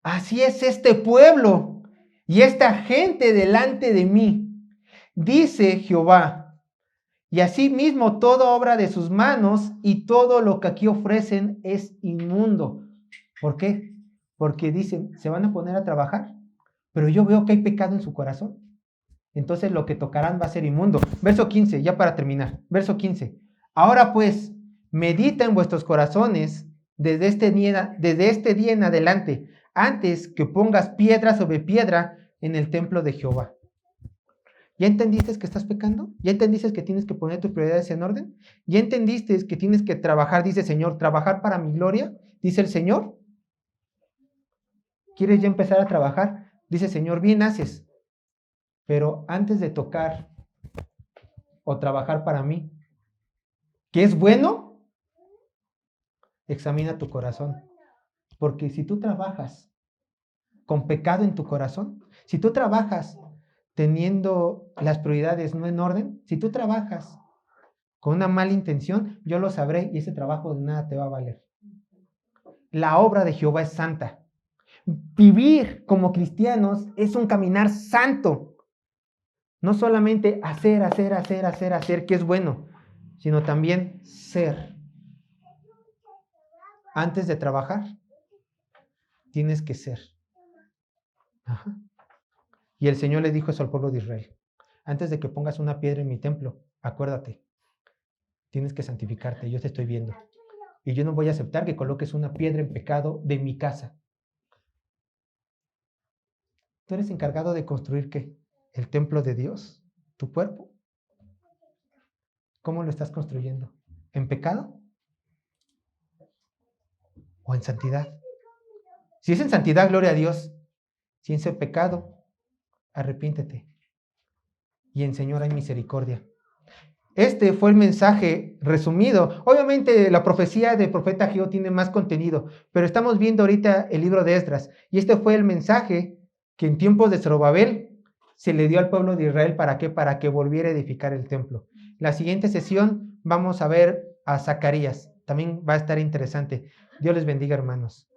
así es este pueblo y esta gente delante de mí, dice Jehová, y asimismo toda obra de sus manos y todo lo que aquí ofrecen es inmundo. ¿Por qué? Porque dicen, se van a poner a trabajar, pero yo veo que hay pecado en su corazón. Entonces lo que tocarán va a ser inmundo. Verso 15, ya para terminar. Verso 15. Ahora pues, medita en vuestros corazones desde este día en adelante, antes que pongas piedra sobre piedra en el templo de Jehová. ¿Ya entendiste que estás pecando? ¿Ya entendiste que tienes que poner tus prioridades en orden? ¿Ya entendiste que tienes que trabajar, dice el Señor, trabajar para mi gloria? Dice el Señor. ¿Quieres ya empezar a trabajar? Dice el Señor, bien haces. Pero antes de tocar o trabajar para mí, ¿qué es bueno? Examina tu corazón. Porque si tú trabajas con pecado en tu corazón, si tú trabajas teniendo las prioridades no en orden, si tú trabajas con una mala intención, yo lo sabré y ese trabajo de nada te va a valer. La obra de Jehová es santa. Vivir como cristianos es un caminar santo. No solamente hacer, que es bueno, sino también ser. Antes de trabajar, tienes que ser. Ajá. Y el Señor le dijo eso al pueblo de Israel. Antes de que pongas una piedra en mi templo, acuérdate, tienes que santificarte, yo te estoy viendo. Y yo no voy a aceptar que coloques una piedra en pecado de mi casa. ¿Tú eres encargado de construir qué? ¿El templo de Dios? ¿Tu cuerpo? ¿Cómo lo estás construyendo? ¿En pecado? ¿O en santidad? Si es en santidad, gloria a Dios. Si es en pecado, arrepiéntete. Y en Señor hay misericordia. Este fue el mensaje resumido. Obviamente la profecía del profeta Ageo tiene más contenido, pero estamos viendo ahorita el libro de Esdras. Y este fue el mensaje que en tiempos de Zorobabel se le dio al pueblo de Israel. ¿Para qué? Para que volviera a edificar el templo. La siguiente sesión vamos a ver a Zacarías. También va a estar interesante. Dios les bendiga, hermanos.